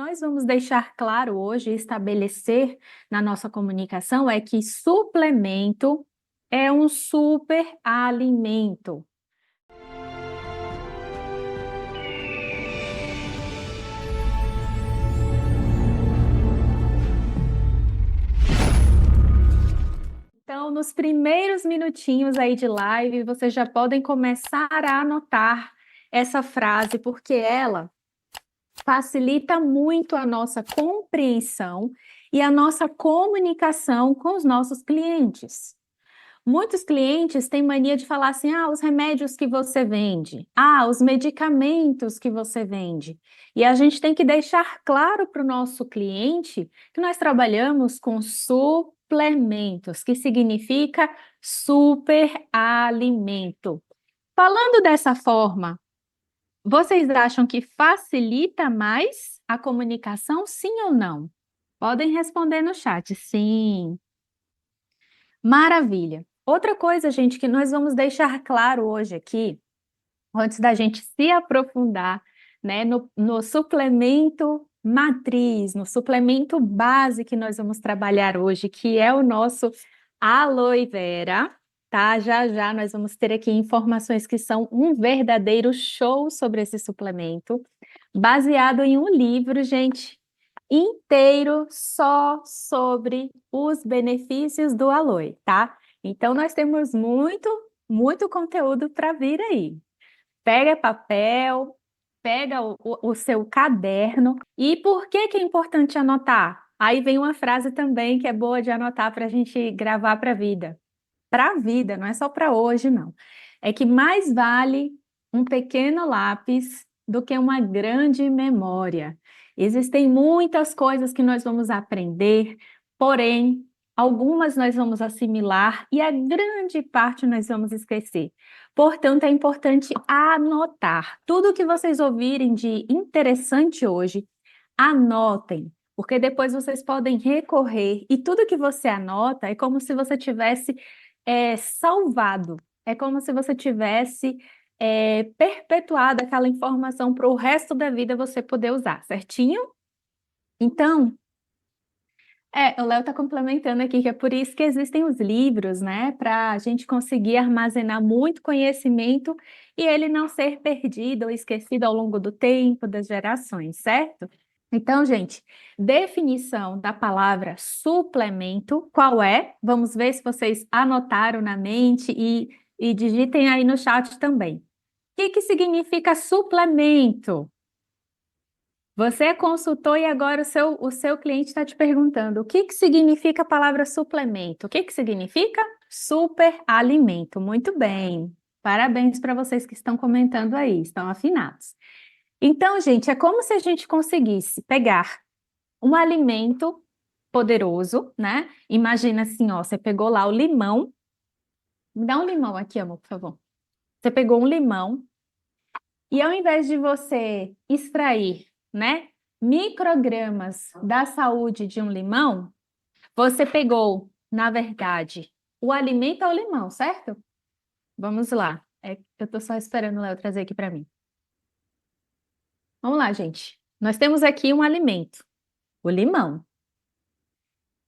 nós vamos deixar claro hoje, estabelecer na nossa comunicação é que suplemento é um super alimento. Então, nos primeiros minutinhos aí de live, vocês já podem começar a anotar essa frase, porque ela facilita muito a nossa compreensão e a nossa comunicação com os nossos clientes. Muitos clientes têm mania de falar assim: ah, os remédios que você vende, ah, os medicamentos que você vende. E a gente tem que deixar claro para o nosso cliente que nós trabalhamos com suplementos, que significa superalimento. Falando dessa forma, vocês acham que facilita mais a comunicação, sim ou não? Podem responder no chat, sim. Maravilha. Outra coisa, gente, que nós vamos deixar claro hoje aqui, antes da gente se aprofundar, né, no suplemento matriz, no suplemento base que nós vamos trabalhar hoje, que é o nosso aloe vera, tá? Já já nós vamos ter aqui informações que são um verdadeiro show sobre esse suplemento, baseado em um livro, gente, inteiro só sobre os benefícios do aloe, tá? Então nós temos muito conteúdo para vir aí. Pega papel, pega o seu caderno. E por que que é importante anotar? Aí vem uma frase também que é boa de anotar para a gente gravar para a vida. Para a vida, não é só para hoje, não. É que mais vale um pequeno lápis do que uma grande memória. Existem muitas coisas que nós vamos aprender, porém, algumas nós vamos assimilar e a grande parte nós vamos esquecer. Portanto, é importante anotar. Tudo que vocês ouvirem de interessante hoje, anotem, porque depois vocês podem recorrer e tudo que você anota é como se você tivesse salvado, é como se você tivesse perpetuado aquela informação para o resto da vida você poder usar, certinho? Então, o Léo está complementando aqui que é por isso que existem os livros, né? Para a gente conseguir armazenar muito conhecimento e ele não ser perdido ou esquecido ao longo do tempo, das gerações, certo? Então, gente, definição da palavra suplemento, qual é? Vamos ver se vocês anotaram na mente e digitem aí no chat também. O que significa suplemento? Você é consultor e agora o seu cliente está te perguntando o que significa a palavra suplemento? O que significa? Superalimento. Muito bem. Parabéns para vocês que estão comentando aí, estão afinados. Então, gente, é como se a gente conseguisse pegar um alimento poderoso, né? Imagina assim, ó, você pegou lá o limão. Me dá um limão aqui, amor, por favor. Você pegou um limão e ao invés de você extrair, né, microgramas da saúde de um limão, você pegou, na verdade, o alimento ao limão, certo? Vamos lá. Eu tô só esperando o Léo trazer aqui para mim. Vamos lá, gente. Nós temos aqui um alimento, o limão.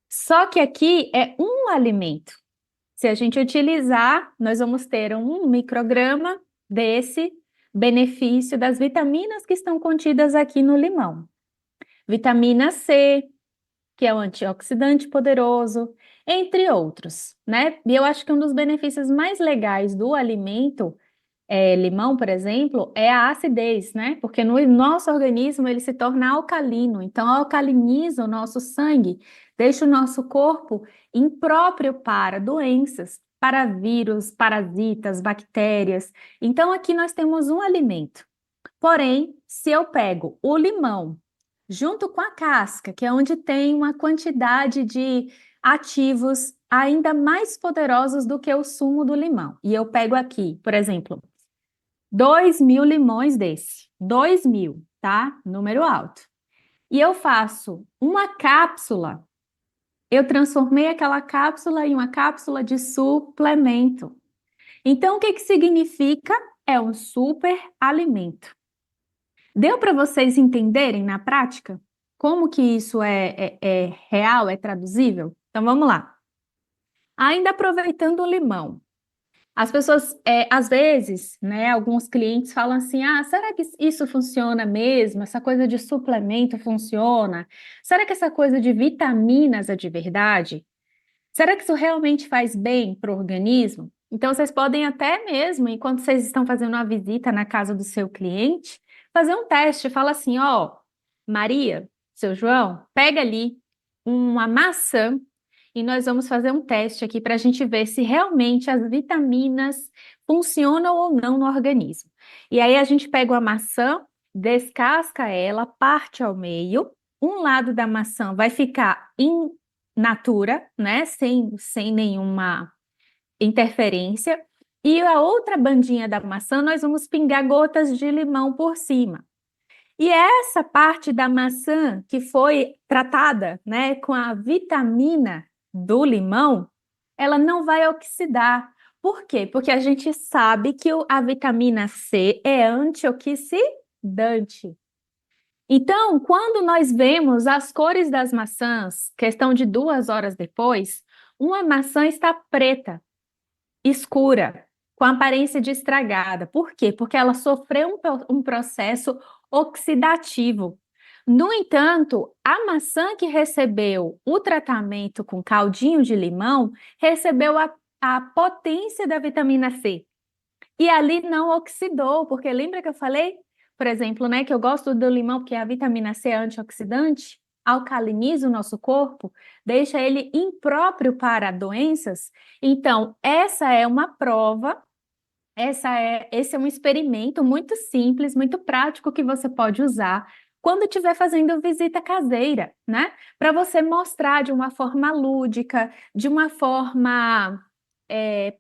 Só que aqui é um alimento. Se a gente utilizar, nós vamos ter um micrograma desse benefício das vitaminas que estão contidas aqui no limão. Vitamina C, que é um antioxidante poderoso, entre outros, né? E eu acho que um dos benefícios mais legais do alimento, limão, por exemplo, é a acidez, né? Porque no nosso organismo ele se torna alcalino, então alcaliniza o nosso sangue, deixa o nosso corpo impróprio para doenças, para vírus, parasitas, bactérias. Então aqui nós temos um alimento. Porém, se eu pego o limão junto com a casca, que é onde tem uma quantidade de ativos ainda mais poderosos do que o sumo do limão, e eu pego aqui, por exemplo, 2.000 limões desse, 2.000, tá? Número alto. E eu faço uma cápsula, eu transformei aquela cápsula em uma cápsula de suplemento. Então, o que significa? É um super alimento. Deu para vocês entenderem na prática? como que isso é real, é traduzível? Então vamos lá. Ainda aproveitando o limão. As pessoas, às vezes, né, alguns clientes falam assim: ah, será que isso funciona mesmo? Essa coisa de suplemento funciona? Será que essa coisa de vitaminas é de verdade? Será que isso realmente faz bem para o organismo? Então, vocês podem até mesmo, enquanto vocês estão fazendo uma visita na casa do seu cliente, fazer um teste. Fala assim: ó, Maria, seu João, pega ali uma maçã e nós vamos fazer um teste aqui para a gente ver se realmente as vitaminas funcionam ou não no organismo. E aí a gente pega uma maçã, descasca ela, parte ao meio. Um lado da maçã vai ficar in natura, né? Sem nenhuma interferência. E a outra bandinha da maçã, nós vamos pingar gotas de limão por cima. E essa parte da maçã que foi tratada, né, com a vitamina do limão, ela não vai oxidar. Por quê? Porque a gente sabe que a vitamina C é antioxidante. Então, quando nós vemos as cores das maçãs, questão de 2 horas depois, uma maçã está preta, escura, com aparência de estragada. Por quê? Porque ela sofreu um processo oxidativo. No entanto, a maçã que recebeu o tratamento com caldinho de limão recebeu a potência da vitamina C. E ali não oxidou, porque lembra que eu falei, por exemplo, né, que eu gosto do limão porque a vitamina C é antioxidante, alcaliniza o nosso corpo, deixa ele impróprio para doenças. Então, essa é uma prova, esse é um experimento muito simples, muito prático que você pode usar quando estiver fazendo visita caseira, né? Para você mostrar de uma forma lúdica, de uma forma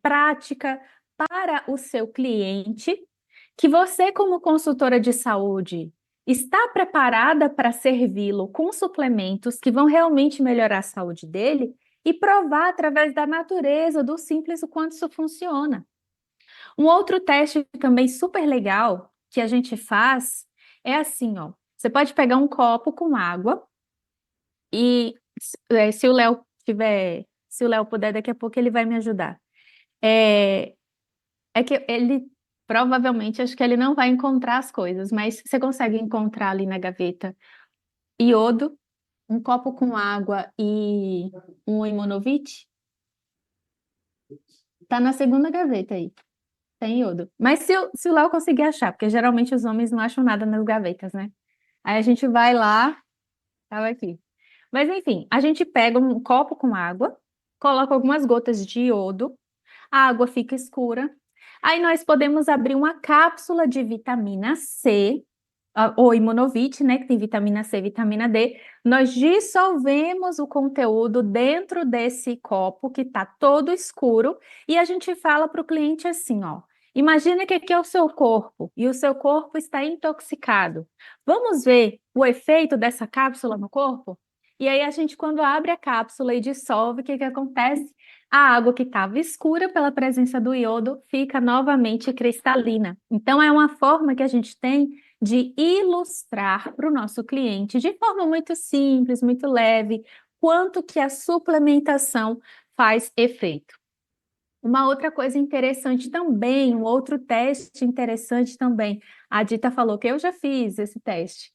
prática para o seu cliente, que você, como consultora de saúde, está preparada para servi-lo com suplementos que vão realmente melhorar a saúde dele e provar através da natureza, do simples, o quanto isso funciona. Um outro teste também super legal que a gente faz é assim, ó. Você pode pegar um copo com água e se o Léo tiver, se o Léo puder, daqui a pouco ele vai me ajudar. É, é que ele provavelmente acho que ele não vai encontrar as coisas, mas você consegue encontrar ali na gaveta iodo, um copo com água e um Imunovit? Tá na segunda gaveta aí. Tem iodo. Mas se o Léo conseguir achar, porque geralmente os homens não acham nada nas gavetas, né? Aí a gente vai lá, tava aqui. Mas enfim, a gente pega um copo com água, coloca algumas gotas de iodo, a água fica escura. Aí nós podemos abrir uma cápsula de vitamina C, ou Imunovit, né, que tem vitamina C, vitamina D. Nós dissolvemos o conteúdo dentro desse copo que está todo escuro e a gente fala para o cliente assim, ó. Imagina que aqui é o seu corpo e o seu corpo está intoxicado. Vamos ver o efeito dessa cápsula no corpo? E aí a gente, quando abre a cápsula e dissolve, o que que acontece? A água que estava escura pela presença do iodo fica novamente cristalina. Então, é uma forma que a gente tem de ilustrar para o nosso cliente, de forma muito simples, muito leve, quanto que a suplementação faz efeito. Uma outra coisa interessante também, um outro teste interessante também. A Dita falou que eu já fiz esse teste.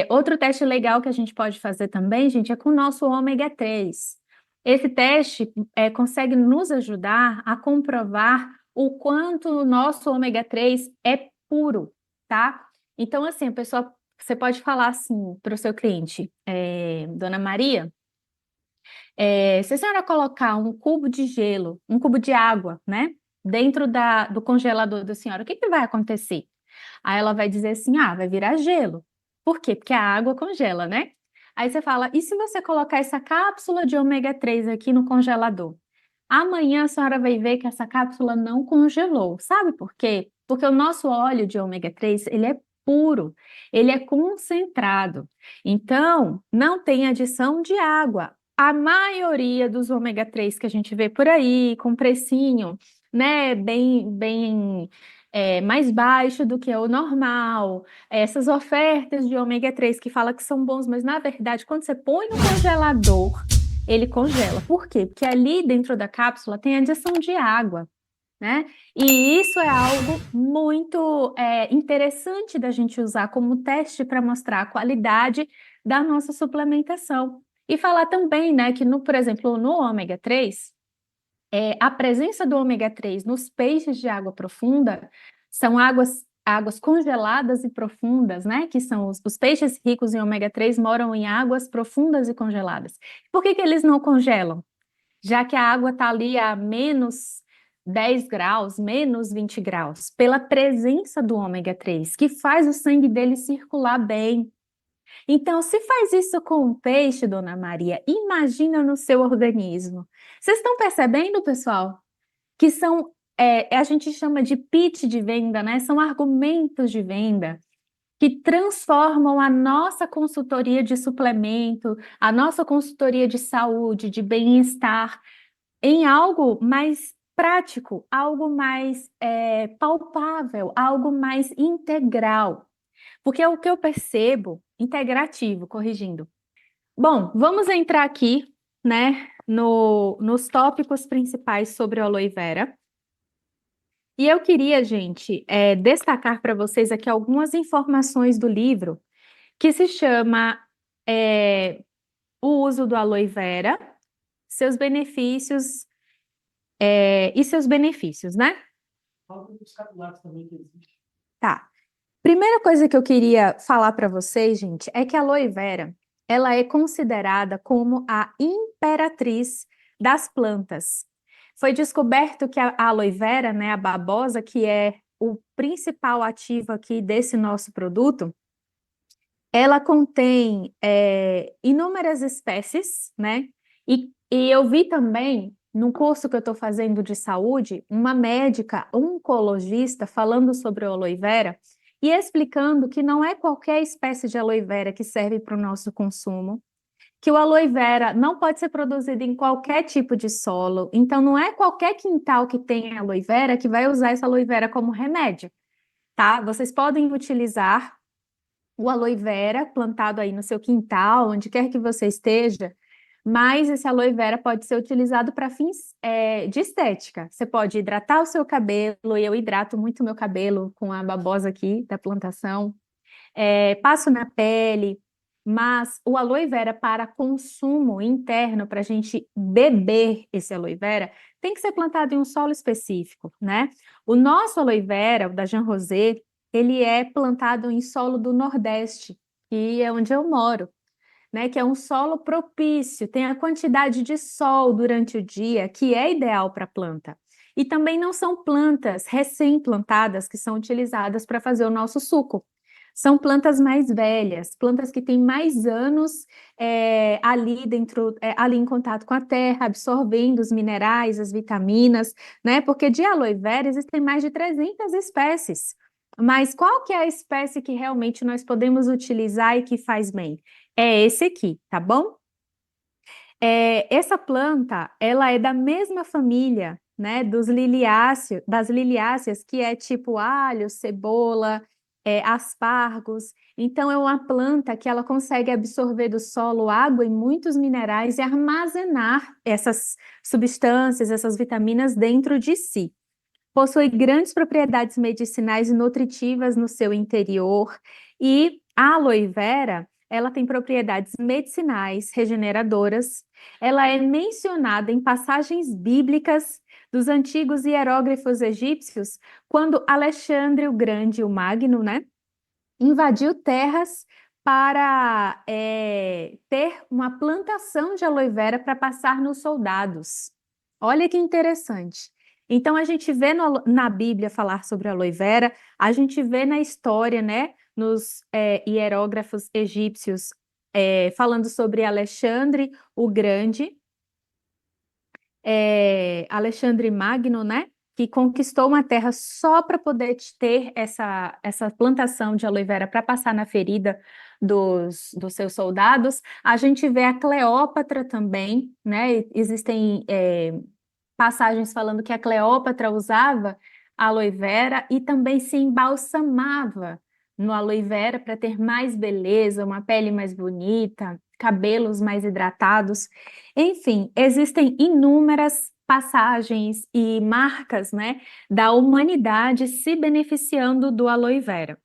Outro teste legal que a gente pode fazer também, gente, é com o nosso ômega 3. Esse teste consegue nos ajudar a comprovar o quanto o nosso ômega 3 é puro, tá? Então, assim, a pessoa, você pode falar assim para o seu cliente, Dona Maria. Se a senhora colocar um cubo de gelo, um cubo de água, né, dentro do congelador da senhora, o que que vai acontecer? Aí ela vai dizer assim, vai virar gelo. Por quê? Porque a água congela, né? Aí você fala, e se você colocar essa cápsula de ômega 3 aqui no congelador? Amanhã a senhora vai ver que essa cápsula não congelou. Sabe por quê? Porque o nosso óleo de ômega 3, ele é puro, ele é concentrado. Então, não tem adição de água. A maioria dos ômega 3 que a gente vê por aí, com precinho, né, bem mais baixo do que o normal, essas ofertas de ômega 3 que fala que são bons, mas na verdade, quando você põe no congelador, ele congela. Por quê? Porque ali dentro da cápsula tem adição de água, né? E isso é algo muito interessante da gente usar como teste para mostrar a qualidade da nossa suplementação. E falar também, né, que por exemplo, no ômega 3, a presença do ômega 3 nos peixes de água profunda são águas congeladas e profundas, né? Que são os peixes ricos em ômega 3 moram em águas profundas e congeladas. Por que que eles não congelam? Já que a água está ali a menos 10 graus, menos 20 graus, pela presença do ômega 3, que faz o sangue dele circular bem. Então, se faz isso com o peixe, Dona Maria, imagina no seu organismo. Vocês estão percebendo, pessoal? Que são, a gente chama de pitch de venda, né? São argumentos de venda que transformam a nossa consultoria de suplemento, a nossa consultoria de saúde, de bem-estar, em algo mais prático, algo mais palpável, algo mais integral. Porque é o que eu percebo, integrativo, corrigindo. Bom, vamos entrar aqui, né, nos tópicos principais sobre o aloe vera. E eu queria, gente, destacar para vocês aqui algumas informações do livro que se chama O Uso do Aloe Vera, Seus Benefícios e Seus Benefícios, né? Fala do vocabulário também que existe. Tá. Primeira coisa que eu queria falar para vocês, gente, é que a aloe vera, ela é considerada como a imperatriz das plantas. Foi descoberto que a aloe vera, né, a babosa, que é o principal ativo aqui desse nosso produto, ela contém inúmeras espécies, né? E eu vi também, no curso que eu estou fazendo de saúde, uma médica oncologista falando sobre o aloe vera e explicando que não é qualquer espécie de aloe vera que serve para o nosso consumo, que o aloe vera não pode ser produzido em qualquer tipo de solo, então não é qualquer quintal que tem aloe vera que vai usar essa aloe vera como remédio, tá? Vocês podem utilizar o aloe vera plantado aí no seu quintal, onde quer que você esteja, mas esse aloe vera pode ser utilizado para fins de estética. Você pode hidratar o seu cabelo, e eu hidrato muito meu cabelo com a babosa aqui da plantação. Passo na pele, mas o aloe vera para consumo interno, para a gente beber esse aloe vera, tem que ser plantado em um solo específico, né? O nosso aloe vera, o da Jean Rosé, ele é plantado em solo do Nordeste, que é onde eu moro, né? Que é um solo propício, tem a quantidade de sol durante o dia que é ideal para a planta. E também não são plantas recém-plantadas que são utilizadas para fazer o nosso suco. São plantas mais velhas, plantas que têm mais anos ali dentro, ali em contato com a terra, absorvendo os minerais, as vitaminas, né? Porque de aloe vera existem mais de 300 espécies. Mas qual que é a espécie que realmente nós podemos utilizar e que faz bem? É esse aqui, tá bom? Essa planta, ela é da mesma família, né, das liliáceas, que é tipo alho, cebola, aspargos. Então, é uma planta que ela consegue absorver do solo água e muitos minerais e armazenar essas substâncias, essas vitaminas dentro de si. Possui grandes propriedades medicinais e nutritivas no seu interior e a aloe vera, ela tem propriedades medicinais, regeneradoras. Ela é mencionada em passagens bíblicas dos antigos hieróglifos egípcios, quando Alexandre o Grande, o Magno, né, invadiu terras para ter uma plantação de aloe vera para passar nos soldados. Olha que interessante. Então, a gente vê na Bíblia falar sobre aloe vera, a gente vê na história, né, nos hierógrafos egípcios, falando sobre Alexandre o Grande, Alexandre Magno, né? Que conquistou uma terra só para poder ter essa plantação de aloe vera para passar na ferida dos seus soldados. A gente vê a Cleópatra também, né? Existem passagens falando que a Cleópatra usava aloe vera e também se embalsamava no aloe vera para ter mais beleza, uma pele mais bonita, cabelos mais hidratados. Enfim, existem inúmeras passagens e marcas, né, da humanidade se beneficiando do aloe vera.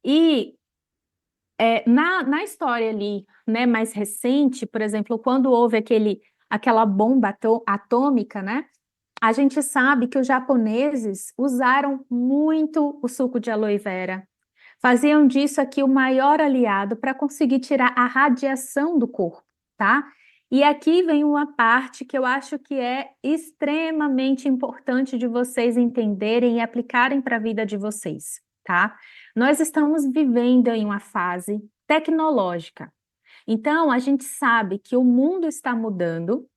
E na história ali, né, mais recente, por exemplo, quando houve aquela bomba atômica, né, a gente sabe que os japoneses usaram muito o suco de aloe vera. Faziam disso aqui o maior aliado para conseguir tirar a radiação do corpo, tá? E aqui vem uma parte que eu acho que é extremamente importante de vocês entenderem e aplicarem para a vida de vocês, tá? Nós estamos vivendo em uma fase tecnológica. Então, a gente sabe que o mundo está mudando,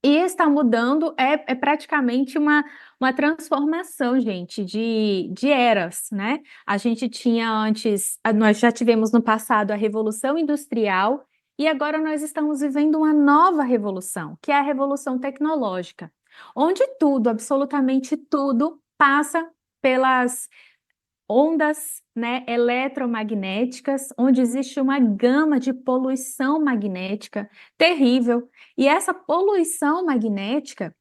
e está mudando é praticamente uma transformação, gente, de eras, né? A gente tinha antes, nós já tivemos no passado a Revolução Industrial, e agora nós estamos vivendo uma nova revolução, que é a Revolução Tecnológica, onde tudo, absolutamente tudo, passa pelas ondas, né, eletromagnéticas, onde existe uma gama de poluição magnética terrível. E essa poluição magnética,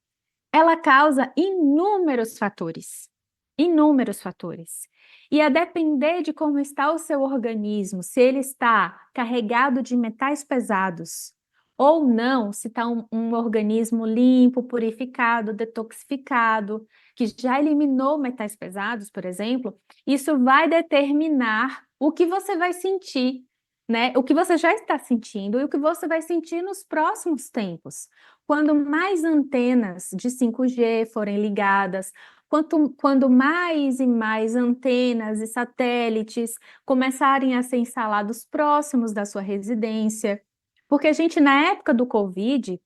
ela causa inúmeros fatores, inúmeros fatores. E a depender de como está o seu organismo, se ele está carregado de metais pesados ou não, se está um organismo limpo, purificado, detoxificado, que já eliminou metais pesados, por exemplo, isso vai determinar o que você vai sentir, né? O que você já está sentindo e o que você vai sentir nos próximos tempos. Quando mais antenas de 5G forem ligadas, quando mais e mais antenas e satélites começarem a ser instalados próximos da sua residência, porque, gente, na época do Covid,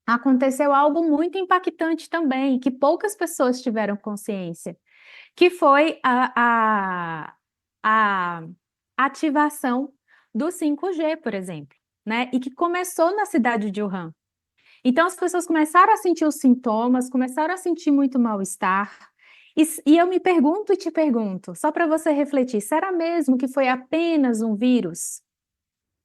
aconteceu algo muito impactante também, que poucas pessoas tiveram consciência, que foi a ativação do 5G, por exemplo, né? E que começou na cidade de Wuhan. Então, as pessoas começaram a sentir os sintomas, começaram a sentir muito mal-estar. E eu me pergunto e te pergunto, só para você refletir, será mesmo que foi apenas um vírus?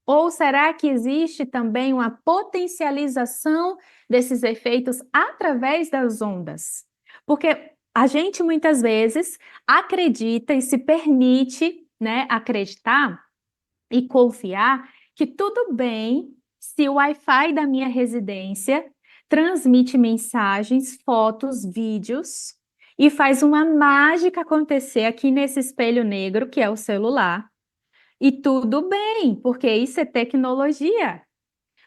Ou será que existe também uma potencialização desses efeitos através das ondas? Porque a gente muitas vezes acredita e se permite, né, acreditar e confiar que tudo bem se o Wi-Fi da minha residência transmite mensagens, fotos, vídeos e faz uma mágica acontecer aqui nesse espelho negro que é o celular. E tudo bem, porque isso é tecnologia.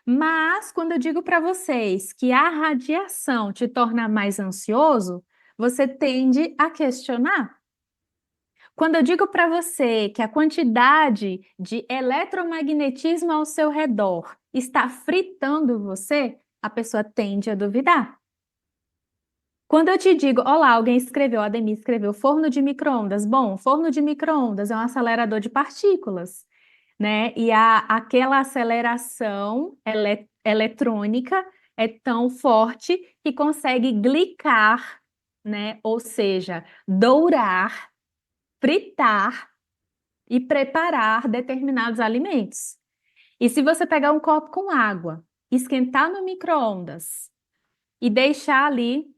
Mas quando eu digo para vocês que a radiação te torna mais ansioso, você tende a questionar. Quando eu digo para você que a quantidade de eletromagnetismo ao seu redor está fritando você, a pessoa tende a duvidar. Quando eu te digo, olá, alguém escreveu, a Ademir escreveu, forno de micro-ondas. Bom, forno de micro-ondas é um acelerador de partículas, né? E aquela aceleração eletrônica é tão forte que consegue glicar, né? Ou seja, dourar, fritar e preparar determinados alimentos. E se você pegar um copo com água, esquentar no micro-ondas e deixar ali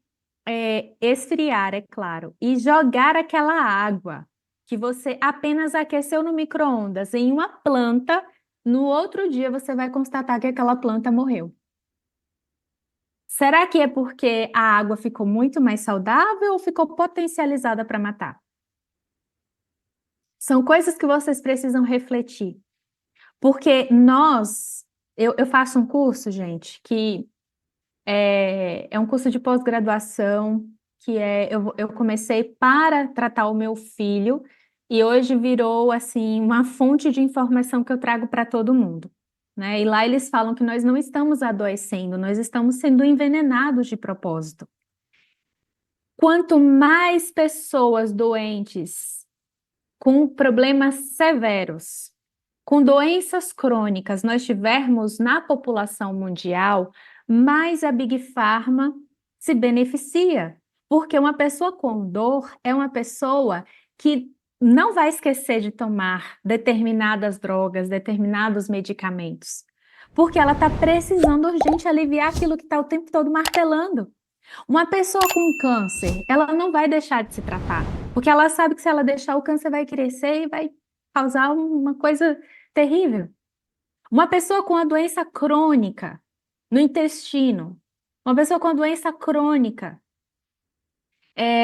esfriar, é claro, e jogar aquela água que você apenas aqueceu no micro-ondas em uma planta, no outro dia você vai constatar que aquela planta morreu. Será que é porque a água ficou muito mais saudável ou ficou potencializada para matar? São coisas que vocês precisam refletir. Porque eu faço um curso, gente, que é um curso de pós-graduação, eu comecei para tratar o meu filho, e hoje virou, assim, uma fonte de informação que eu trago para todo mundo, né? E lá eles falam que nós não estamos adoecendo, nós estamos sendo envenenados de propósito. Quanto mais pessoas doentes, com problemas severos, com doenças crônicas, nós tivermos na população mundial, mais a Big Pharma se beneficia, Porque uma pessoa com dor é uma pessoa que não vai esquecer de tomar determinadas drogas, determinados medicamentos, porque ela está precisando urgente aliviar aquilo que está o tempo todo martelando. Uma pessoa com câncer, ela não vai deixar de se tratar, porque ela sabe que se ela deixar o câncer vai crescer e vai causar uma coisa terrível. Uma pessoa com a doença crônica no intestino, uma pessoa com a doença crônica,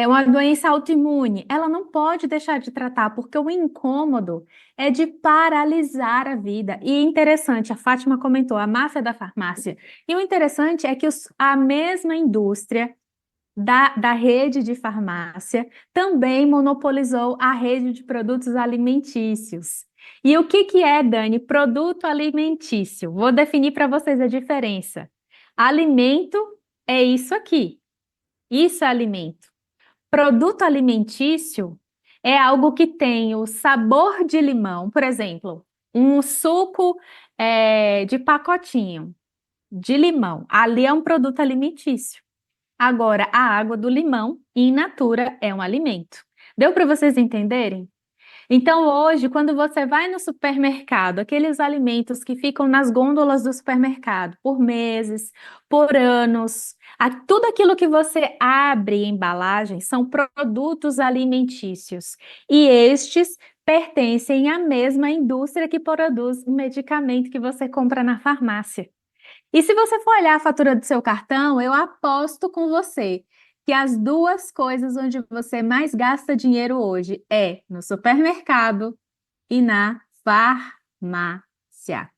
uma doença autoimune, ela não pode deixar de tratar, porque o incômodo é de paralisar a vida. E interessante, a Fátima comentou, a máfia da farmácia. E o interessante é que a mesma indústria da rede de farmácia também monopolizou a rede de produtos alimentícios. E o que é, Dani, produto alimentício? Vou definir para vocês a diferença. Alimento é isso aqui. Isso é alimento. Produto alimentício é algo que tem o sabor de limão, por exemplo, um suco de pacotinho de limão. Ali é um produto alimentício. Agora, a água do limão, in natura, é um alimento. Deu para vocês entenderem? Então, hoje, quando você vai no supermercado, aqueles alimentos que ficam nas gôndolas do supermercado por meses, por anos, tudo aquilo que você abre em embalagem são produtos alimentícios. E estes pertencem à mesma indústria que produz o medicamento que você compra na farmácia. E se você for olhar a fatura do seu cartão, eu aposto com você que as duas coisas onde você mais gasta dinheiro hoje é no supermercado e na farmácia.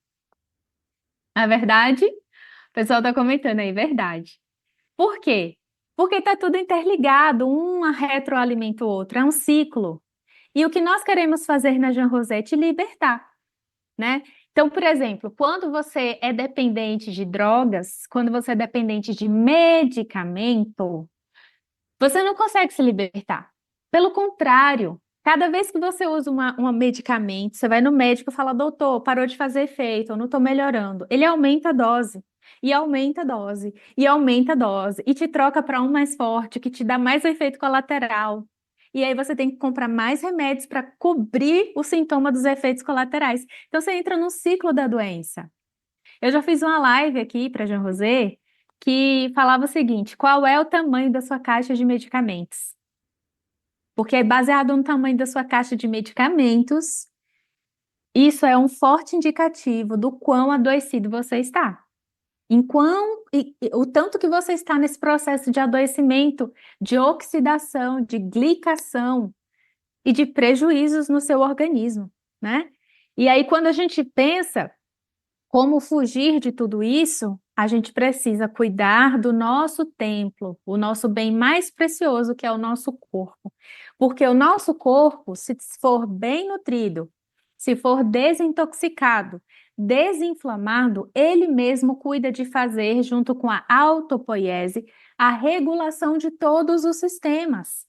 A verdade? O pessoal está comentando aí, verdade. Por quê? Porque está tudo interligado, um retroalimenta o outro, é um ciclo. E o que nós queremos fazer na Jean Rosette é libertar, né? Então, por exemplo, quando você é dependente de drogas, quando você é dependente de medicamento, você não consegue se libertar. Pelo contrário, cada vez que você usa um medicamento, você vai no médico e fala, doutor, parou de fazer efeito, eu não estou melhorando. Ele aumenta a dose, e aumenta a dose, e aumenta a dose, e te troca para um mais forte, que te dá mais efeito colateral. E aí você tem que comprar mais remédios para cobrir o sintoma dos efeitos colaterais. Então você entra no ciclo da doença. Eu já fiz uma live aqui para Jean Rosé que falava o seguinte: qual é o tamanho da sua caixa de medicamentos? Porque baseado no tamanho da sua caixa de medicamentos, isso é um forte indicativo do quão adoecido você está. O tanto que você está nesse processo de adoecimento, de oxidação, de glicação e de prejuízos no seu organismo, né? E aí, quando a gente pensa como fugir de tudo isso, a gente precisa cuidar do nosso templo, o nosso bem mais precioso, que é o nosso corpo. Porque o nosso corpo, se for bem nutrido, se for desintoxicado, desinflamado, ele mesmo cuida de fazer, junto com a autopoiese, a regulação de todos os sistemas.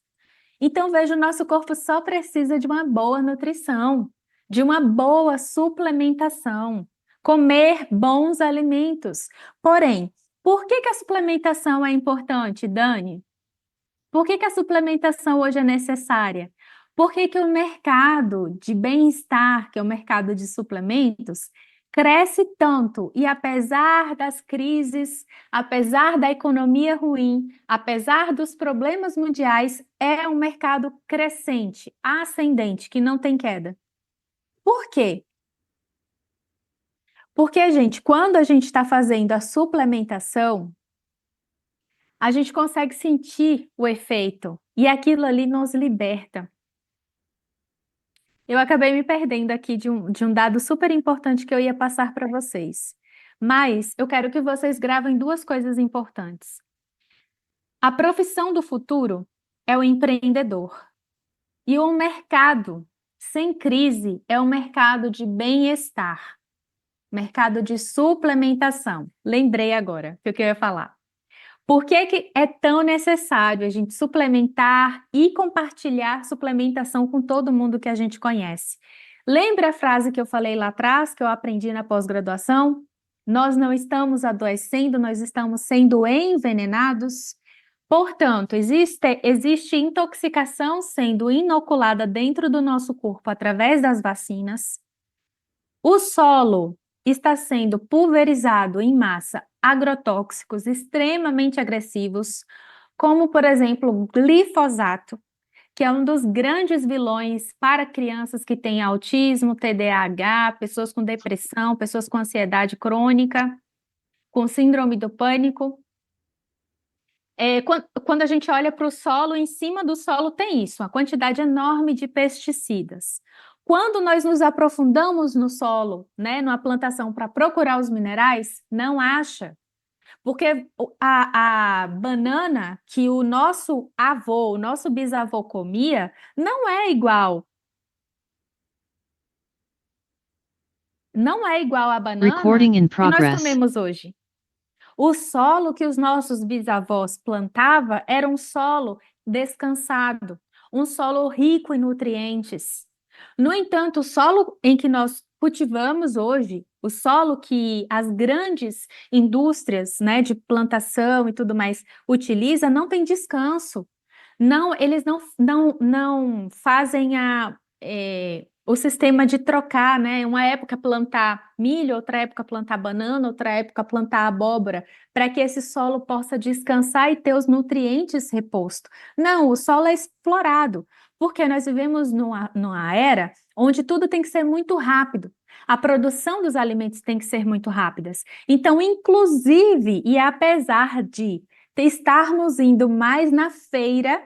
Então, veja, o nosso corpo só precisa de uma boa nutrição, de uma boa suplementação, comer bons alimentos. Porém, por que a suplementação é importante, Dani? Por que a suplementação hoje é necessária? Por que o mercado de bem-estar, que é o mercado de suplementos, cresce tanto e apesar das crises, apesar da economia ruim, apesar dos problemas mundiais, é um mercado crescente, ascendente, que não tem queda. Por quê? Porque, gente, quando a gente está fazendo a suplementação, a gente consegue sentir o efeito e aquilo ali nos liberta. Eu acabei me perdendo aqui de um dado super importante que eu ia passar para vocês. Mas eu quero que vocês gravem duas coisas importantes. A profissão do futuro é o empreendedor. E o mercado sem crise é o mercado de bem-estar, mercado de suplementação. Lembrei agora o que eu ia falar. Por que é tão necessário a gente suplementar e compartilhar suplementação com todo mundo que a gente conhece? Lembra a frase que eu falei lá atrás, que eu aprendi na pós-graduação? Nós não estamos adoecendo, nós estamos sendo envenenados. Portanto, existe intoxicação sendo inoculada dentro do nosso corpo através das vacinas. O solo está sendo pulverizado em massa agrotóxicos extremamente agressivos, como, por exemplo, o glifosato, que é um dos grandes vilões para crianças que têm autismo, TDAH, pessoas com depressão, pessoas com ansiedade crônica, com síndrome do pânico. Quando a gente olha para o solo, em cima do solo tem isso, uma quantidade enorme de pesticidas. Quando nós nos aprofundamos no solo, né, numa plantação para procurar os minerais, não acha. Porque a banana que o nosso avô, o nosso bisavô comia, não é igual. Não é igual à banana Recording in que nós progress. comemos hoje. O solo que os nossos bisavós plantavam era um solo descansado, um solo rico em nutrientes. No entanto, o solo em que nós cultivamos hoje, o solo que as grandes indústrias, né, de plantação e tudo mais utilizam, não tem descanso. Não, eles não fazem o sistema de trocar, né? Uma época plantar milho, outra época plantar banana, outra época plantar abóbora, para que esse solo possa descansar e ter os nutrientes repostos. Não, o solo é explorado, porque nós vivemos numa era onde tudo tem que ser muito rápido. A produção dos alimentos tem que ser muito rápidas. Então, inclusive, e apesar de estarmos indo mais na feira,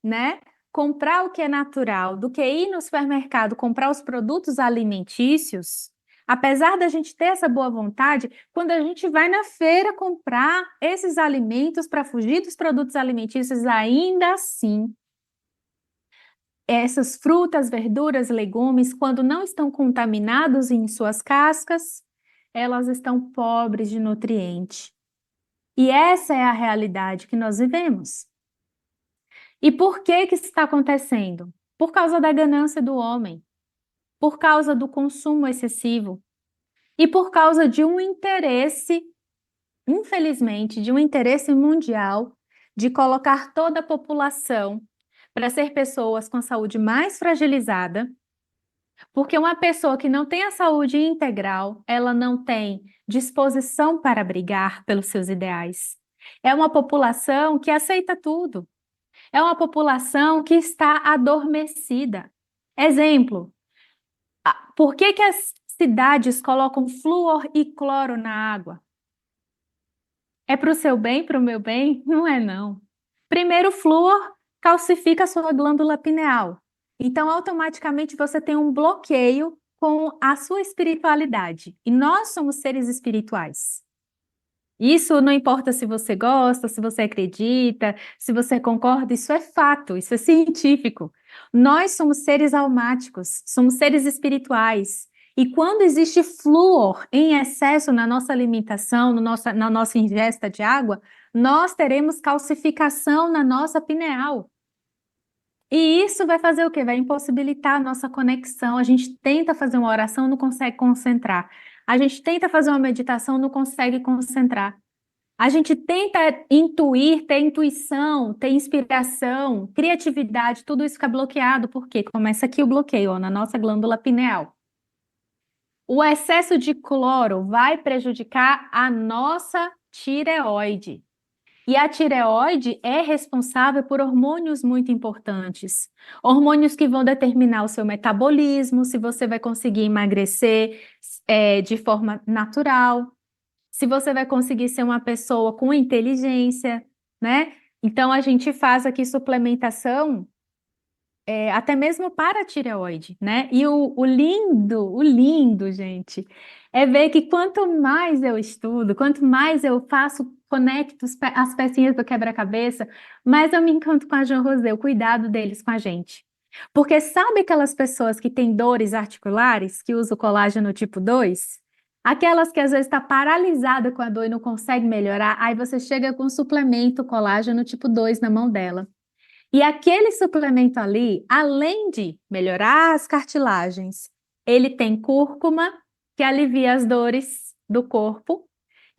né? Comprar o que é natural do que ir no supermercado comprar os produtos alimentícios, apesar da gente ter essa boa vontade, quando a gente vai na feira comprar esses alimentos para fugir dos produtos alimentícios, ainda assim, essas frutas, verduras, legumes, quando não estão contaminados em suas cascas, elas estão pobres de nutriente. E essa é a realidade que nós vivemos. E por que que isso está acontecendo? Por causa da ganância do homem, por causa do consumo excessivo e por causa de um interesse, infelizmente, de um interesse mundial de colocar toda a população para ser pessoas com a saúde mais fragilizada, porque uma pessoa que não tem a saúde integral, ela não tem disposição para brigar pelos seus ideais. É uma população que aceita tudo. É uma população que está adormecida. Exemplo, por que que as cidades colocam flúor e cloro na água? É para o seu bem, para o meu bem? Não é, não. Primeiro, o flúor calcifica a sua glândula pineal. Então, automaticamente, você tem um bloqueio com a sua espiritualidade. E nós somos seres espirituais. Isso não importa se você gosta, se você acredita, se você concorda, isso é fato, isso é científico. Nós somos seres almáticos, somos seres espirituais. E quando existe flúor em excesso na nossa alimentação, na nossa ingesta de água, nós teremos calcificação na nossa pineal. E isso vai fazer o quê? Vai impossibilitar a nossa conexão. A gente tenta fazer uma oração, não consegue concentrar. A gente tenta fazer uma meditação, não consegue concentrar. A gente tenta intuir, ter intuição, ter inspiração, criatividade, tudo isso fica bloqueado. Por quê? Começa aqui o bloqueio, ó, na nossa glândula pineal. O excesso de cloro vai prejudicar a nossa tireoide. E a tireoide é responsável por hormônios muito importantes. Hormônios que vão determinar o seu metabolismo, se você vai conseguir emagrecer de forma natural, se você vai conseguir ser uma pessoa com inteligência, né? Então, a gente faz aqui suplementação até mesmo para a tireoide, né? E o lindo, gente, é ver que quanto mais eu estudo, quanto mais eu faço, conecto as pecinhas do quebra-cabeça, mais eu me encanto com a Jean Rosé, o cuidado deles com a gente. Porque sabe aquelas pessoas que têm dores articulares, que usam o colágeno tipo 2? Aquelas que às vezes está paralisada com a dor e não consegue melhorar, aí você chega com um suplemento colágeno tipo 2 na mão dela. E aquele suplemento ali, além de melhorar as cartilagens, ele tem cúrcuma, que alivia as dores do corpo,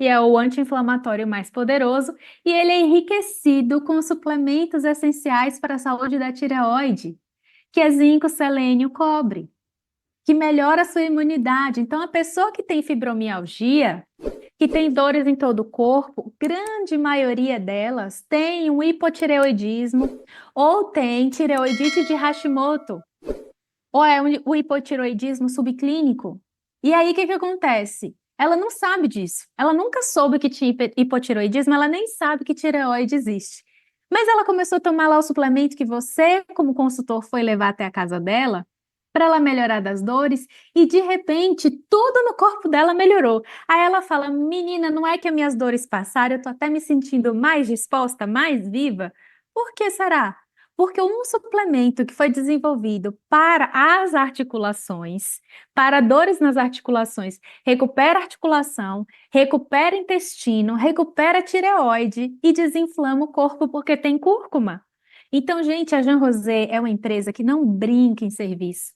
e é o anti-inflamatório mais poderoso, e ele é enriquecido com suplementos essenciais para a saúde da tireoide, que é zinco, selênio, cobre, que melhora a sua imunidade. Então, a pessoa que tem fibromialgia, que tem dores em todo o corpo, grande maioria delas tem um hipotireoidismo ou tem tireoidite de Hashimoto, ou é o hipotireoidismo subclínico. E aí, o que que acontece? Ela não sabe disso. Ela nunca soube que tinha hipotireoidismo, ela nem sabe que tireoide existe. Mas ela começou a tomar lá o suplemento que você, como consultor, foi levar até a casa dela, para ela melhorar das dores, e de repente tudo no corpo dela melhorou. Aí ela fala: menina, não é que as minhas dores passaram, eu tô até me sentindo mais disposta, mais viva? Por que será? Porque um suplemento que foi desenvolvido para as articulações, para dores nas articulações, recupera a articulação, recupera intestino, recupera a tireoide e desinflama o corpo porque tem cúrcuma. Então, gente, a Jean Rosé é uma empresa que não brinca em serviço.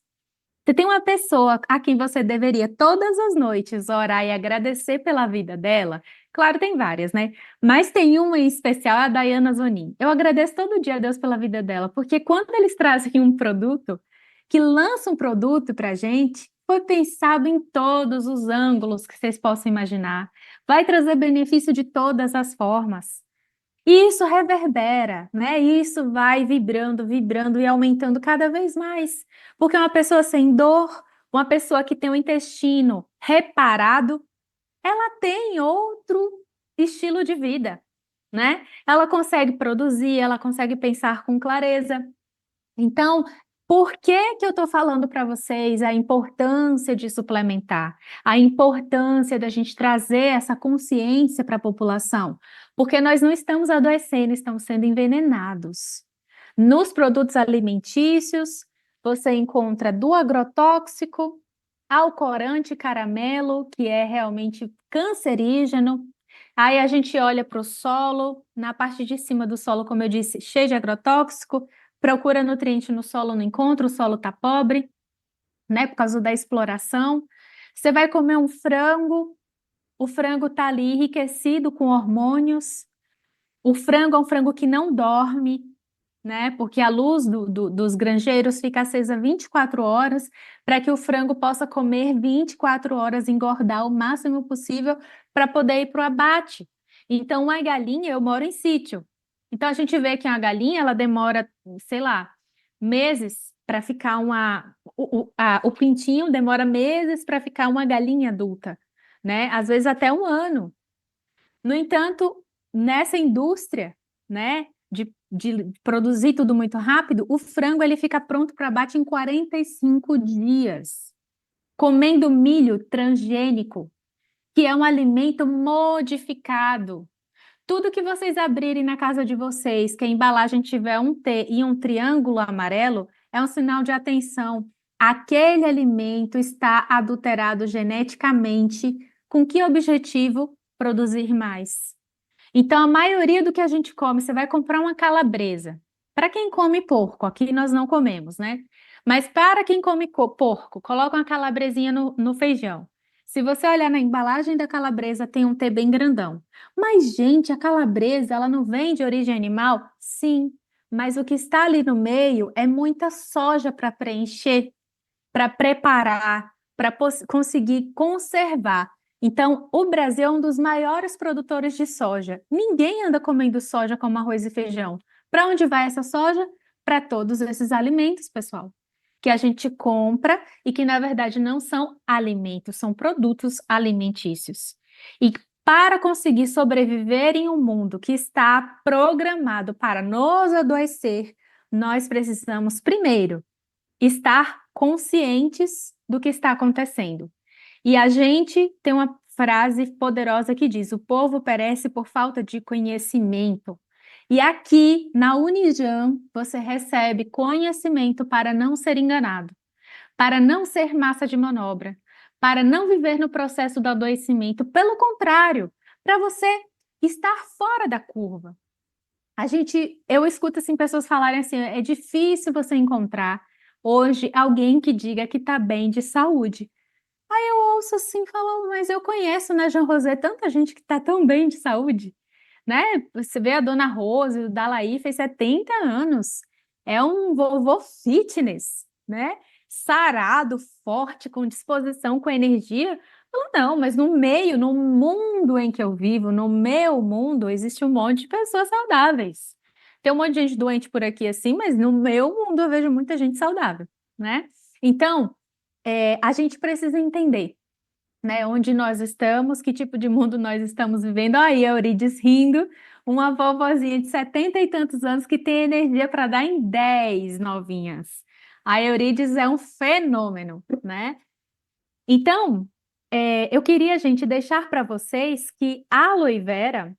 Você tem uma pessoa a quem você deveria todas as noites orar e agradecer pela vida dela? Claro, tem várias, né? Mas tem uma em especial, a Dayana Zonin. Eu agradeço todo dia a Deus pela vida dela, porque quando eles trazem um produto, que lança um produto para a gente, foi pensado em todos os ângulos que vocês possam imaginar. Vai trazer benefício de todas as formas. E isso reverbera, né? Isso vai vibrando, vibrando e aumentando cada vez mais. Porque uma pessoa sem dor, uma pessoa que tem o intestino reparado, ela tem outro estilo de vida, né? Ela consegue produzir, ela consegue pensar com clareza. Então, por que que eu estou falando para vocês a importância de suplementar, a importância da gente trazer essa consciência para a população? Porque nós não estamos adoecendo, estamos sendo envenenados. Nos produtos alimentícios, você encontra do agrotóxico ao corante caramelo, que é realmente cancerígeno. Aí a gente olha para o solo, na parte de cima do solo, como eu disse, cheio de agrotóxico, procura nutriente no solo, não encontra, o solo está pobre, né, por causa da exploração. Você vai comer um frango, o frango está ali enriquecido com hormônios. O frango é um frango que não dorme, né, porque a luz dos granjeiros fica acesa 24 horas para que o frango possa comer 24 horas, engordar o máximo possível para poder ir para o abate. Então, uma galinha, eu moro em sítio. Então, a gente vê que a galinha, ela demora, sei lá, meses para ficar uma... O pintinho demora meses para ficar uma galinha adulta, né? Às vezes até um ano. No entanto, nessa indústria, né, de produzir tudo muito rápido, o frango ele fica pronto para abate em 45 dias, comendo milho transgênico, que é um alimento modificado. Tudo que vocês abrirem na casa de vocês, que a embalagem tiver um T e um triângulo amarelo, é um sinal de atenção. Aquele alimento está adulterado geneticamente. Com que objetivo? Produzir mais. Então, a maioria do que a gente come, você vai comprar uma calabresa. Para quem come porco, aqui nós não comemos, né? Mas para quem come porco, coloca uma calabresinha no feijão. Se você olhar na embalagem da calabresa, tem um T bem grandão. Mas, gente, a calabresa, ela não vem de origem animal? Sim, mas o que está ali no meio é muita soja para preencher, para preparar, para conseguir conservar. Então, o Brasil é um dos maiores produtores de soja. Ninguém anda comendo soja como arroz e feijão. Para onde vai essa soja? Para todos esses alimentos, pessoal, que a gente compra e que, na verdade, não são alimentos, são produtos alimentícios. E para conseguir sobreviver em um mundo que está programado para nos adoecer, nós precisamos, primeiro, estar conscientes do que está acontecendo. E a gente tem uma frase poderosa que diz: o povo perece por falta de conhecimento. E aqui, na Unijan, você recebe conhecimento para não ser enganado, para não ser massa de manobra, para não viver no processo do adoecimento. Pelo contrário, para você estar fora da curva. Eu escuto assim pessoas falarem assim, é difícil você encontrar hoje alguém que diga que está bem de saúde. Eu ouço assim, falo, mas eu conheço, né, Jean Rosé, tanta gente que está tão bem de saúde, né? Você vê a Dona Rose, o Dalaí fez 70 anos, é um vovô fitness, né? Sarado, forte, com disposição, com energia. Falo, não, mas no meio, no mundo em que eu vivo, no meu mundo, existe um monte de pessoas saudáveis. Tem um monte de gente doente por aqui assim, mas no meu mundo eu vejo muita gente saudável, né? Então, a gente precisa entender, né, onde nós estamos, que tipo de mundo nós estamos vivendo. Aí, a Euridice rindo, uma vovozinha de 70 e tantos anos que tem energia para dar em 10 novinhas. A Euridice é um fenômeno, né? Então, eu queria, gente, deixar para vocês que a aloe vera,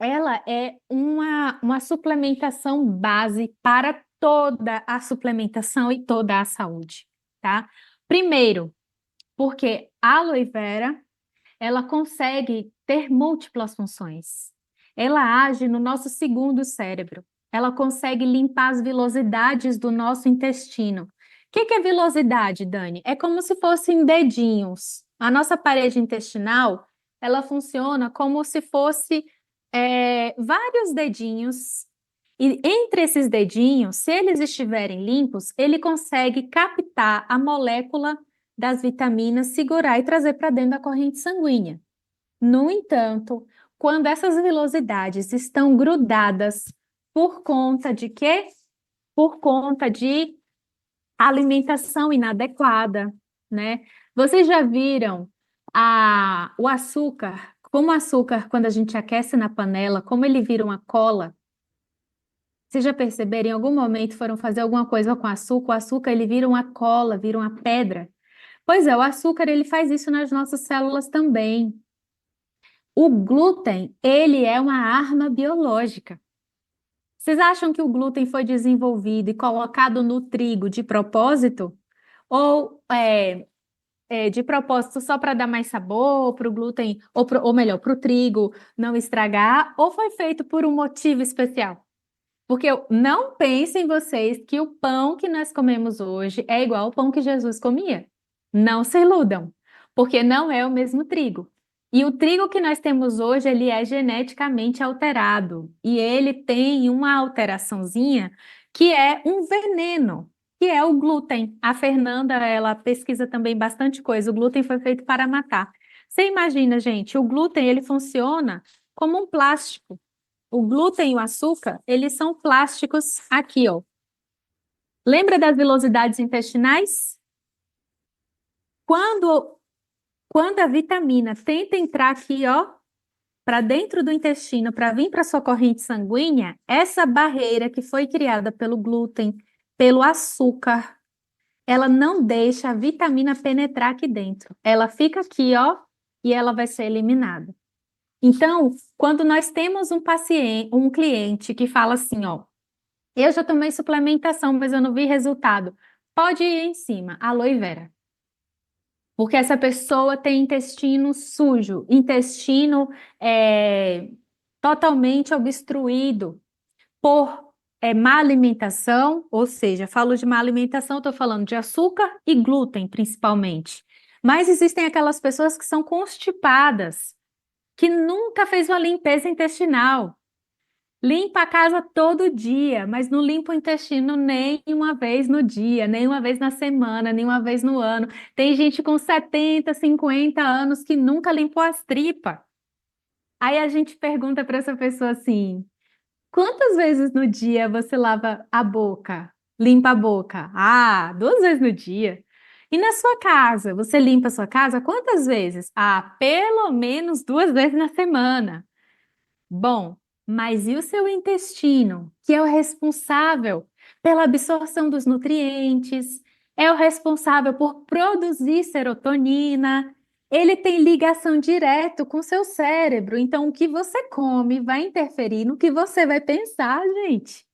ela é uma suplementação base para toda a suplementação e toda a saúde, tá? Primeiro, porque a aloe vera, ela consegue ter múltiplas funções. Ela age no nosso segundo cérebro. Ela consegue limpar as vilosidades do nosso intestino. O que é vilosidade, Dani? É como se fossem dedinhos. A nossa parede intestinal, ela funciona como se fosse vários dedinhos. E entre esses dedinhos, se eles estiverem limpos, ele consegue captar a molécula das vitaminas, segurar e trazer para dentro da corrente sanguínea. No entanto, quando essas vilosidades estão grudadas por conta de quê? Por conta de alimentação inadequada, né? Vocês já viram o açúcar? Como o açúcar, quando a gente aquece na panela, como ele vira uma cola? Vocês já perceberam, em algum momento foram fazer alguma coisa com açúcar, o açúcar ele vira uma cola, vira uma pedra. Pois é, o açúcar ele faz isso nas nossas células também. O glúten, ele é uma arma biológica. Vocês acham que o glúten foi desenvolvido e colocado no trigo de propósito? Ou de propósito só para dar mais sabor para o glúten, ou melhor, para o trigo não estragar? Ou foi feito por um motivo especial? Porque não pensem vocês que o pão que nós comemos hoje é igual ao pão que Jesus comia. Não se iludam, porque não é o mesmo trigo. E o trigo que nós temos hoje, ele é geneticamente alterado. E ele tem uma alteraçãozinha que é um veneno, que é o glúten. A Fernanda, ela pesquisa também bastante coisa. O glúten foi feito para matar. Você imagina, gente, o glúten, ele funciona como um plástico. O glúten e o açúcar, eles são plásticos aqui, ó. Lembra das vilosidades intestinais? Quando, quando a vitamina tenta entrar aqui, ó, para dentro do intestino, para vir para sua corrente sanguínea, essa barreira que foi criada pelo glúten, pelo açúcar, ela não deixa a vitamina penetrar aqui dentro. Ela fica aqui, ó, e ela vai ser eliminada. Então, quando nós temos um paciente, um cliente que fala assim, ó, eu já tomei suplementação, mas eu não vi resultado. Pode ir em cima, aloe vera. Porque essa pessoa tem intestino sujo, intestino totalmente obstruído por má alimentação, ou seja, falo de má alimentação, estou falando de açúcar e glúten, principalmente. Mas existem aquelas pessoas que são constipadas, que nunca fez uma limpeza intestinal. Limpa a casa todo dia, mas não limpa o intestino nem uma vez no dia, nem uma vez na semana, nem uma vez no ano. Tem gente com 70, 50 anos que nunca limpou as tripas. Aí a gente pergunta para essa pessoa assim: quantas vezes no dia você lava a boca? Limpa a boca? Ah, 2 vezes no dia. E na sua casa, você limpa a sua casa quantas vezes? Ah, pelo menos 2 vezes na semana. Bom, mas e o seu intestino, que é o responsável pela absorção dos nutrientes, é o responsável por produzir serotonina, ele tem ligação direto com o seu cérebro. Então, o que você come vai interferir no que você vai pensar, gente.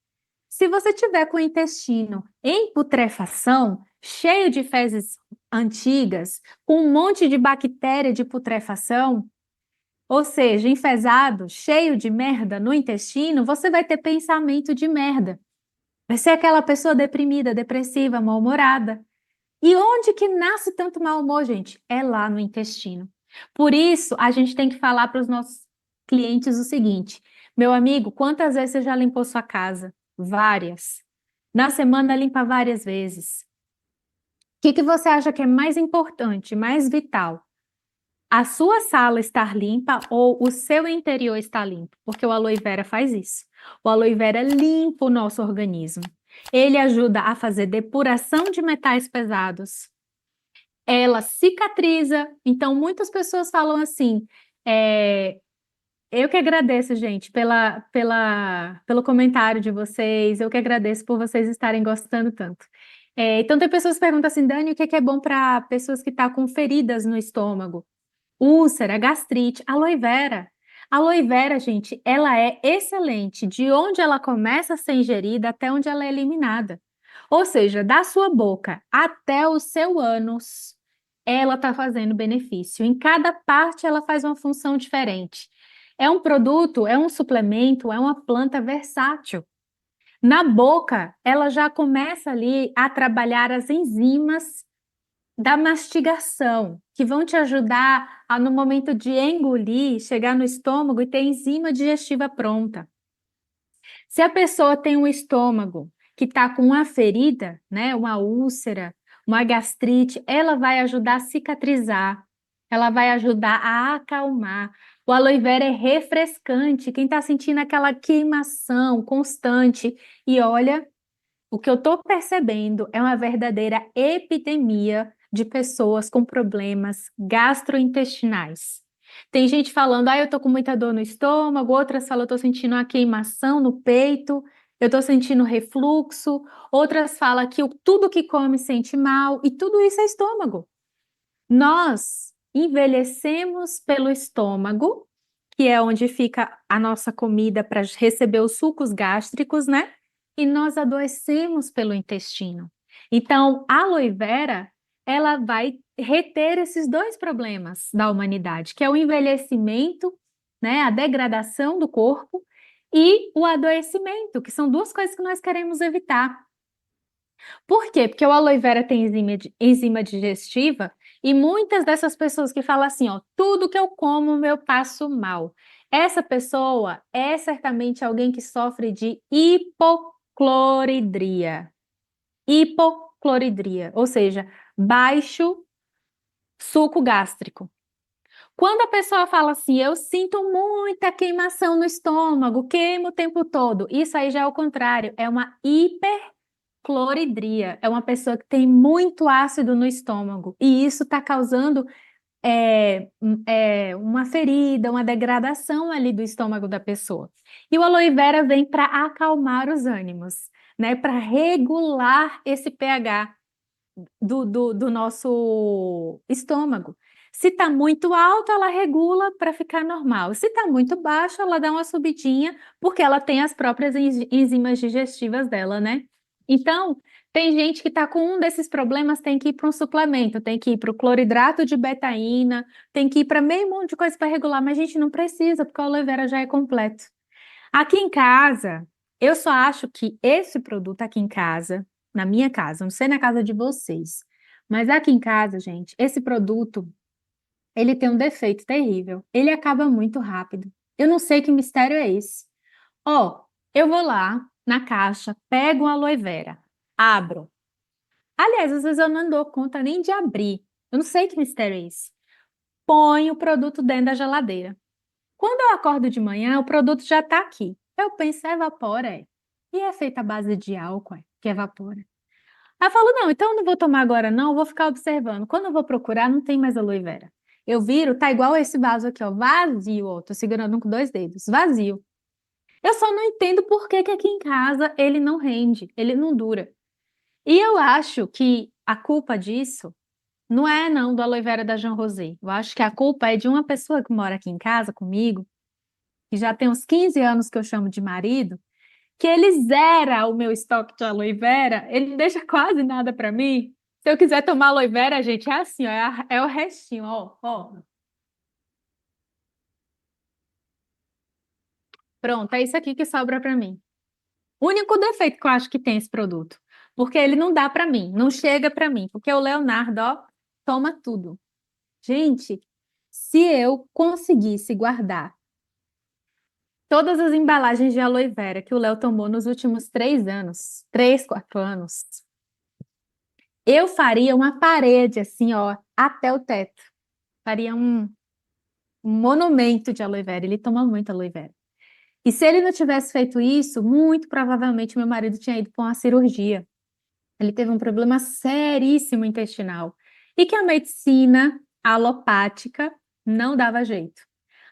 Se você tiver com o intestino em putrefação, cheio de fezes antigas, com um monte de bactéria de putrefação, ou seja, enfesado, cheio de merda no intestino, você vai ter pensamento de merda. Vai ser aquela pessoa deprimida, depressiva, mal-humorada. E onde que nasce tanto mau humor, gente? É lá no intestino. Por isso, a gente tem que falar para os nossos clientes o seguinte: meu amigo, quantas vezes você já limpou sua casa? Várias. Na semana, limpa várias vezes. O que que você acha que é mais importante, mais vital? A sua sala estar limpa ou o seu interior estar limpo? Porque o aloe vera faz isso. O aloe vera limpa o nosso organismo. Ele ajuda a fazer depuração de metais pesados. Ela cicatriza. Então, muitas pessoas falam assim. Eu que agradeço, gente, pelo comentário de vocês. Eu que agradeço por vocês estarem gostando tanto. Então, tem pessoas que perguntam assim, Dani, o que é bom para pessoas que estão com feridas no estômago? Úlcera, gastrite, aloe vera. Aloe vera, gente, ela é excelente de onde ela começa a ser ingerida até onde ela é eliminada. Ou seja, da sua boca até o seu ânus, ela está fazendo benefício. Em cada parte ela faz uma função diferente. É um produto, é um suplemento, é uma planta versátil. Na boca, ela já começa ali a trabalhar as enzimas da mastigação, que vão te ajudar a, no momento de engolir, chegar no estômago e ter enzima digestiva pronta. Se a pessoa tem um estômago que está com uma ferida, né, uma úlcera, uma gastrite, ela vai ajudar a cicatrizar, ela vai ajudar a acalmar. O aloe vera é refrescante, quem está sentindo aquela queimação constante. E olha, o que eu estou percebendo é uma verdadeira epidemia de pessoas com problemas gastrointestinais. Tem gente falando, eu tô com muita dor no estômago, outras falam, eu tô sentindo uma queimação no peito, eu tô sentindo refluxo, outras falam que tudo que come sente mal, e tudo isso é estômago. Nós envelhecemos pelo estômago, que é onde fica a nossa comida para receber os sucos gástricos, né? E nós adoecemos pelo intestino. Então, a aloe vera, ela vai reter esses dois problemas da humanidade, que é o envelhecimento, né, a degradação do corpo e o adoecimento, que são duas coisas que nós queremos evitar. Por quê? Porque o aloe vera tem enzima digestiva e muitas dessas pessoas que falam assim, ó, tudo que eu como eu passo mal. Essa pessoa é certamente alguém que sofre de hipocloridria. Hipocloridria, ou seja, baixo suco gástrico. Quando a pessoa fala assim, eu sinto muita queimação no estômago, queimo o tempo todo, isso aí já é o contrário, é uma hipercloridria, é uma pessoa que tem muito ácido no estômago e isso está causando uma ferida, uma degradação ali do estômago da pessoa. E o aloe vera vem para acalmar os ânimos, né? Para regular esse pH do nosso estômago. Se está muito alto, ela regula para ficar normal. Se está muito baixo, ela dá uma subidinha, porque ela tem as próprias enzimas digestivas dela, né? Então, tem gente que está com um desses problemas, tem que ir para um suplemento, tem que ir para o cloridrato de betaína, tem que ir para meio monte de coisa para regular, mas a gente não precisa, porque o aloe vera já é completo. Aqui em casa, eu só acho que esse produto aqui em casa, na minha casa, não sei na casa de vocês, mas aqui em casa, gente, esse produto, ele tem um defeito terrível. Ele acaba muito rápido. Eu não sei que mistério é esse. Ó, eu vou lá na caixa, pego um aloe vera, abro. Aliás, às vezes eu não dou conta nem de abrir. Eu não sei que mistério é esse. Ponho o produto dentro da geladeira. Quando eu acordo de manhã, o produto já está aqui. Eu penso, evapora, é. E é feita à base de álcool, é, que evapora. Aí eu falo, não, então eu não vou tomar agora não, eu vou ficar observando. Quando eu vou procurar, não tem mais aloe vera. Eu viro, tá igual esse vaso aqui, ó, vazio, ó, tô segurando com dois dedos, vazio. Eu só não entendo por que que aqui em casa ele não rende, ele não dura. E eu acho que a culpa disso não é não do aloe vera da Jean Rosé. Eu acho que a culpa é de uma pessoa que mora aqui em casa comigo, que já tem uns 15 anos que eu chamo de marido, que ele zera o meu estoque de aloe vera, ele não deixa quase nada para mim. Se eu quiser tomar aloe vera, gente, é assim, ó, é o restinho, ó, ó. Pronto, é isso aqui que sobra para mim. O único defeito que eu acho que tem esse produto. porque ele não dá para mim, não chega para mim, porque o Leonardo, ó, toma tudo. Gente, se eu conseguisse guardar todas as embalagens de aloe vera que o Léo tomou nos últimos 3 anos, 3, 4 anos, eu faria uma parede assim, ó, até o teto. Faria um monumento de aloe vera. Ele toma muito aloe vera. E se ele não tivesse feito isso, muito provavelmente meu marido tinha ido para uma cirurgia. Ele teve um problema seríssimo intestinal e que a medicina alopática não dava jeito.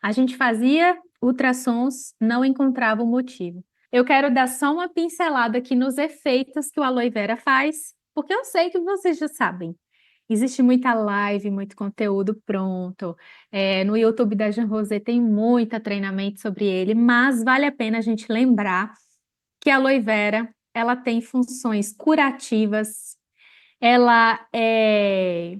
A gente fazia ultrassons, não encontrava o motivo. Eu quero dar só uma pincelada aqui nos efeitos que o aloe vera faz, porque eu sei que vocês já sabem. Existe muita live, muito conteúdo pronto. No YouTube da Jean Rosé tem muito treinamento sobre ele, mas vale a pena a gente lembrar que a aloe vera ela tem funções curativas, ela é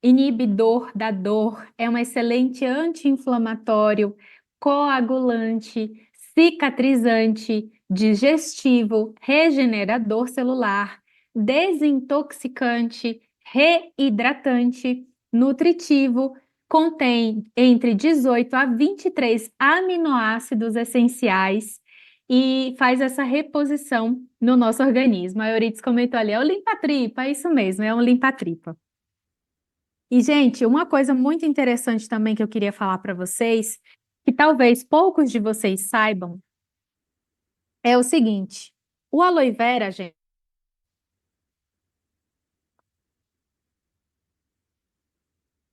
inibidor da dor, é um excelente anti-inflamatório, coagulante, cicatrizante, digestivo, regenerador celular, desintoxicante, reidratante, nutritivo, contém entre 18 a 23 aminoácidos essenciais e faz essa reposição no nosso organismo. A Euridice comentou ali, é o limpa-tripa, é isso mesmo, é um limpa-tripa. E, gente, uma coisa muito interessante também que eu queria falar para vocês, que talvez poucos de vocês saibam, é o seguinte: o aloe vera, gente,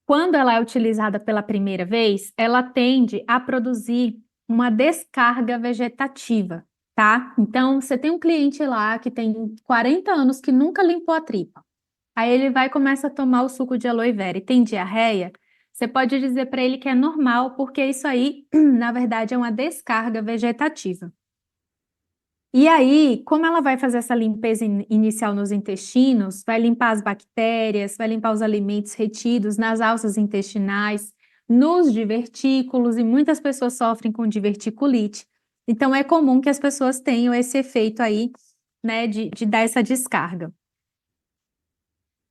quando ela é utilizada pela primeira vez, ela tende a produzir uma descarga vegetativa, tá? Então, você tem um cliente lá que tem 40 anos que nunca limpou a tripa. Aí ele vai e começa a tomar o suco de aloe vera e tem diarreia. Você pode dizer para ele que é normal, porque isso aí, na verdade, é uma descarga vegetativa. E aí, como ela vai fazer essa limpeza inicial nos intestinos, vai limpar as bactérias, vai limpar os alimentos retidos nas alças intestinais, nos divertículos, e muitas pessoas sofrem com diverticulite. Então, é comum que as pessoas tenham esse efeito aí, né, de dar essa descarga.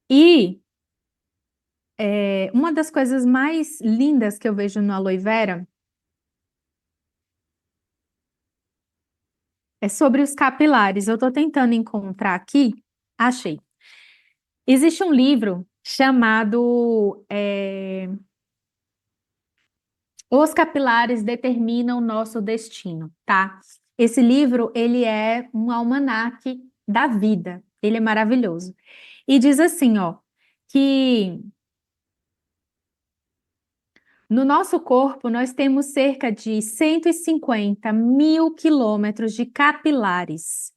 E uma das coisas mais lindas que eu vejo no aloe vera é sobre os capilares. Eu estou tentando encontrar aqui, achei. Existe um livro chamado Os Capilares Determinam Nosso Destino, tá? Esse livro, ele é um almanaque da vida. Ele é maravilhoso. E diz assim, ó, que no nosso corpo, nós temos cerca de 150 mil quilômetros de capilares.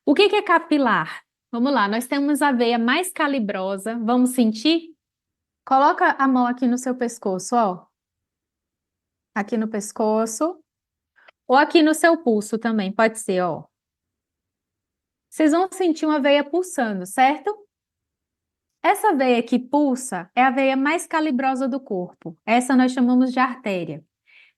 O que que é capilar? Vamos lá, nós temos a veia mais calibrosa. Vamos sentir? Coloca a mão aqui no seu pescoço, ó. Aqui no pescoço. Ou aqui no seu pulso também, pode ser, ó. Vocês vão sentir uma veia pulsando, certo? Essa veia que pulsa é a veia mais calibrosa do corpo. Essa nós chamamos de artéria.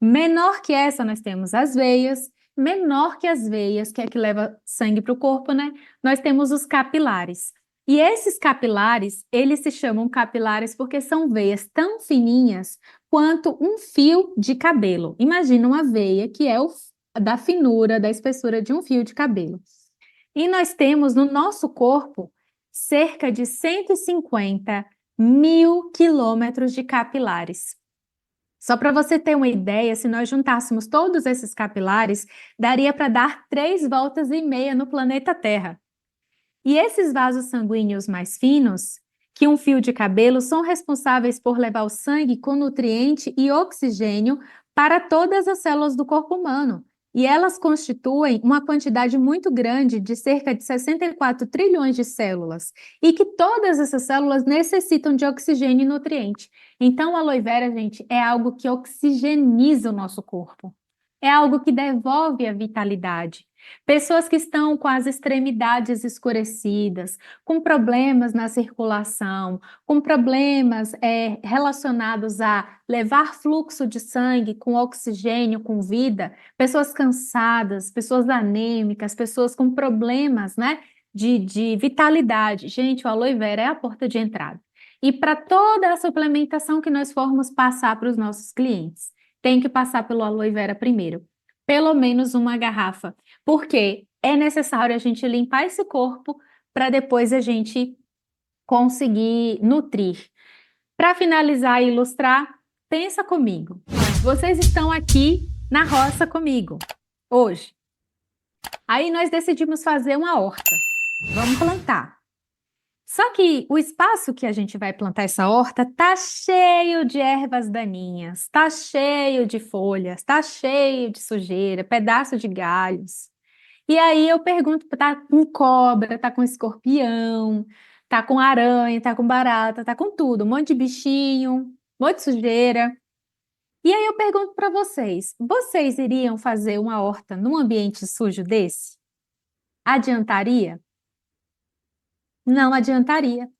Menor que essa, nós temos as veias. Menor que as veias, que é que leva sangue para o corpo, né? Nós temos os capilares. E esses capilares, eles se chamam capilares porque são veias tão fininhas quanto um fio de cabelo. Imagina uma veia que é da finura, da espessura de um fio de cabelo. E nós temos no nosso corpo cerca de 150 mil quilômetros de capilares. Só para você ter uma ideia, se nós juntássemos todos esses capilares, daria para dar 3 voltas e meia no planeta Terra. E esses vasos sanguíneos mais finos, que um fio de cabelo, são responsáveis por levar o sangue com nutriente e oxigênio para todas as células do corpo humano. E elas constituem uma quantidade muito grande de cerca de 64 trilhões de células, e que todas essas células necessitam de oxigênio e nutriente. Então, a aloe vera, gente, é algo que oxigeniza o nosso corpo. É algo que devolve a vitalidade. Pessoas que estão com as extremidades escurecidas, com problemas na circulação, com problemas relacionados a levar fluxo de sangue com oxigênio, com vida, pessoas cansadas, pessoas anêmicas, pessoas com problemas, né, de vitalidade. Gente, o aloe vera é a porta de entrada. E para toda a suplementação que nós formos passar para os nossos clientes, tem que passar pelo aloe vera primeiro. Pelo menos uma garrafa, porque é necessário a gente limpar esse corpo para depois a gente conseguir nutrir. Para finalizar e ilustrar, pensa comigo. Vocês estão aqui na roça comigo hoje. Aí nós decidimos fazer uma horta. Vamos plantar. Só que o espaço que a gente vai plantar essa horta tá cheio de ervas daninhas, tá cheio de folhas, tá cheio de sujeira, pedaço de galhos. E aí eu pergunto, tá com cobra, tá com escorpião, tá com aranha, tá com barata, tá com tudo, um monte de bichinho, um monte de sujeira. E aí eu pergunto para vocês, vocês iriam fazer uma horta num ambiente sujo desse? Adiantaria? Não adiantaria.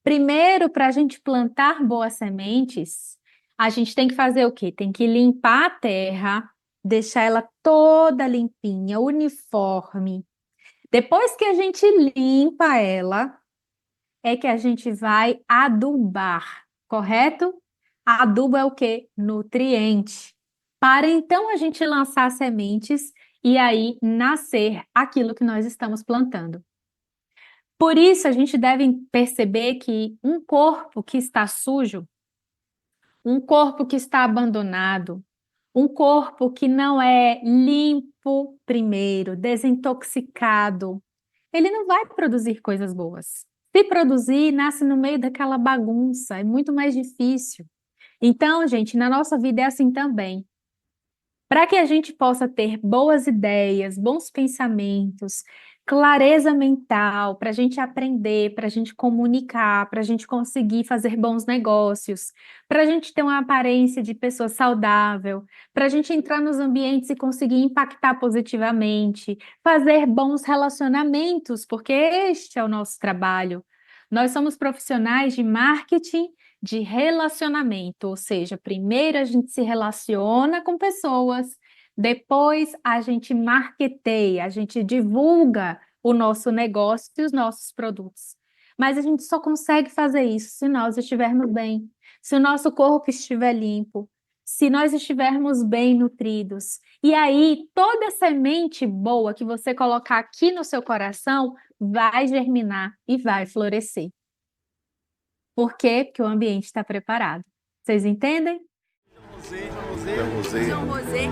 Primeiro, para a gente plantar boas sementes, a gente tem que fazer o quê? Tem que limpar a terra, deixar ela toda limpinha, uniforme. Depois que a gente limpa ela, é que a gente vai adubar, correto? Adubo é o quê? Nutriente. Para então a gente lançar sementes e aí nascer aquilo que nós estamos plantando. Por isso, a gente deve perceber que um corpo que está sujo, um corpo que está abandonado, um corpo que não é limpo primeiro, desintoxicado, ele não vai produzir coisas boas. Se produzir, nasce no meio daquela bagunça, é muito mais difícil. Então, gente, na nossa vida é assim também. Para que a gente possa ter boas ideias, bons pensamentos, clareza mental, para a gente aprender, para a gente comunicar, para a gente conseguir fazer bons negócios, para a gente ter uma aparência de pessoa saudável, para a gente entrar nos ambientes e conseguir impactar positivamente, fazer bons relacionamentos, porque este é o nosso trabalho. Nós somos profissionais de marketing de relacionamento, ou seja, primeiro a gente se relaciona com pessoas, depois a gente marketeia, a gente divulga o nosso negócio e os nossos produtos. Mas a gente só consegue fazer isso se nós estivermos bem, se o nosso corpo estiver limpo, se nós estivermos bem nutridos. E aí, toda semente boa que você colocar aqui no seu coração vai germinar e vai florescer. Por quê? Porque o ambiente está preparado. Vocês entendem? Jean Rosé.